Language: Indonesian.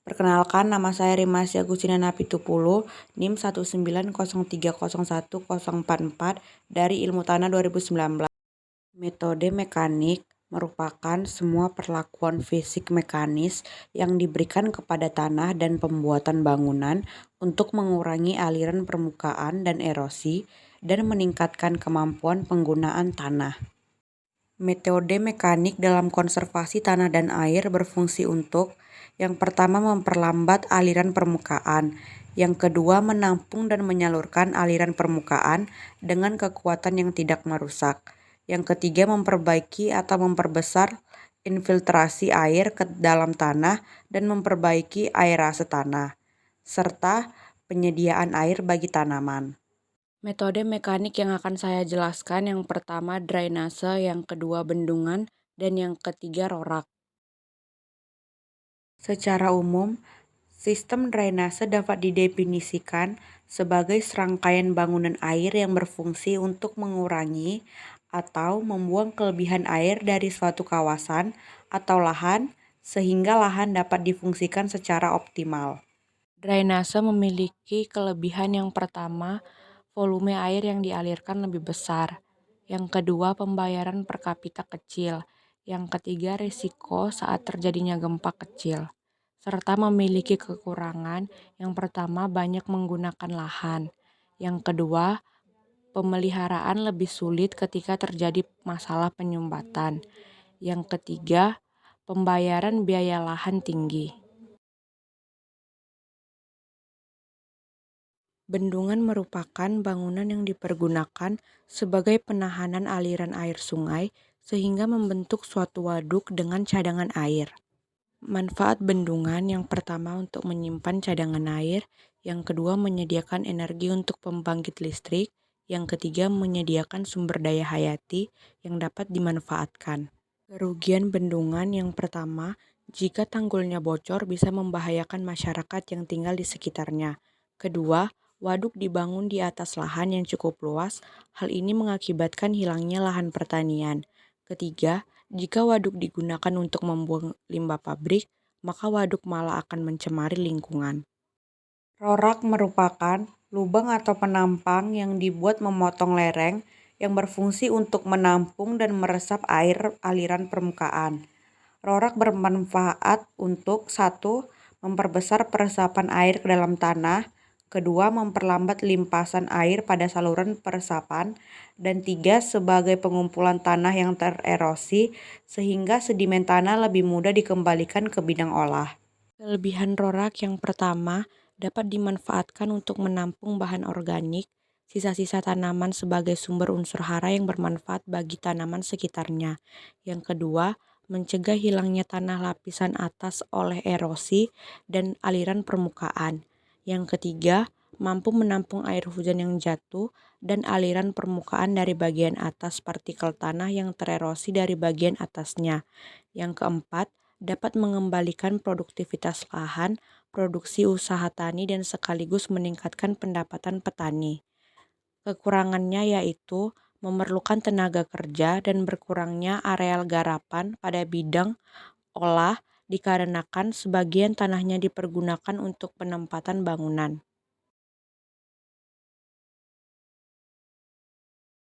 Perkenalkan, nama saya Rimasih Agustina Napitupulu, NIM 190301044 dari Ilmu Tanah 2019. Metode mekanik merupakan semua perlakuan fisik mekanis yang diberikan kepada tanah dan pembuatan bangunan untuk mengurangi aliran permukaan dan erosi dan meningkatkan kemampuan penggunaan tanah. Metode mekanik dalam konservasi tanah dan air berfungsi untuk yang pertama memperlambat aliran permukaan, yang kedua menampung dan menyalurkan aliran permukaan dengan kekuatan yang tidak merusak, yang ketiga memperbaiki atau memperbesar infiltrasi air ke dalam tanah dan memperbaiki aerase tanah, serta penyediaan air bagi tanaman. Metode mekanik yang akan saya jelaskan yang pertama drainase, yang kedua bendungan, dan yang ketiga rorak. Secara umum, sistem drainase dapat didefinisikan sebagai serangkaian bangunan air yang berfungsi untuk mengurangi atau membuang kelebihan air dari suatu kawasan atau lahan sehingga lahan dapat difungsikan secara optimal. Drainase memiliki kelebihan yang pertama, volume air yang dialirkan lebih besar. Yang kedua, pembayaran per kapita kecil. Yang ketiga, risiko saat terjadinya gempa kecil. Serta memiliki kekurangan, yang pertama banyak menggunakan lahan. Yang kedua, pemeliharaan lebih sulit ketika terjadi masalah penyumbatan. Yang ketiga, pembayaran biaya lahan tinggi. Bendungan merupakan bangunan yang dipergunakan sebagai penahanan aliran air sungai sehingga membentuk suatu waduk dengan cadangan air. Manfaat bendungan yang pertama untuk menyimpan cadangan air, yang kedua menyediakan energi untuk pembangkit listrik, yang ketiga menyediakan sumber daya hayati yang dapat dimanfaatkan. Kerugian bendungan yang pertama, jika tanggulnya bocor bisa membahayakan masyarakat yang tinggal di sekitarnya. Kedua, waduk dibangun di atas lahan yang cukup luas, hal ini mengakibatkan hilangnya lahan pertanian. Ketiga, jika waduk digunakan untuk membuang limbah pabrik, maka waduk malah akan mencemari lingkungan. Rorak merupakan lubang atau penampang yang dibuat memotong lereng yang berfungsi untuk menampung dan meresap air aliran permukaan. Rorak bermanfaat untuk 1. Memperbesar peresapan air ke dalam tanah, kedua memperlambat limpasan air pada saluran peresapan, dan 3. Sebagai pengumpulan tanah yang tererosi sehingga sedimen tanah lebih mudah dikembalikan ke bidang olah. Kelebihan rorak yang pertama dapat dimanfaatkan untuk menampung bahan organik, sisa-sisa tanaman sebagai sumber unsur hara yang bermanfaat bagi tanaman sekitarnya. Yang kedua, mencegah hilangnya tanah lapisan atas oleh erosi dan aliran permukaan. Yang ketiga, mampu menampung air hujan yang jatuh dan aliran permukaan dari bagian atas partikel tanah yang tererosi dari bagian atasnya. Yang keempat, dapat mengembalikan produktivitas lahan, produksi usaha tani dan sekaligus meningkatkan pendapatan petani. Kekurangannya yaitu memerlukan tenaga kerja dan berkurangnya areal garapan pada bidang olah dikarenakan sebagian tanahnya dipergunakan untuk penempatan bangunan.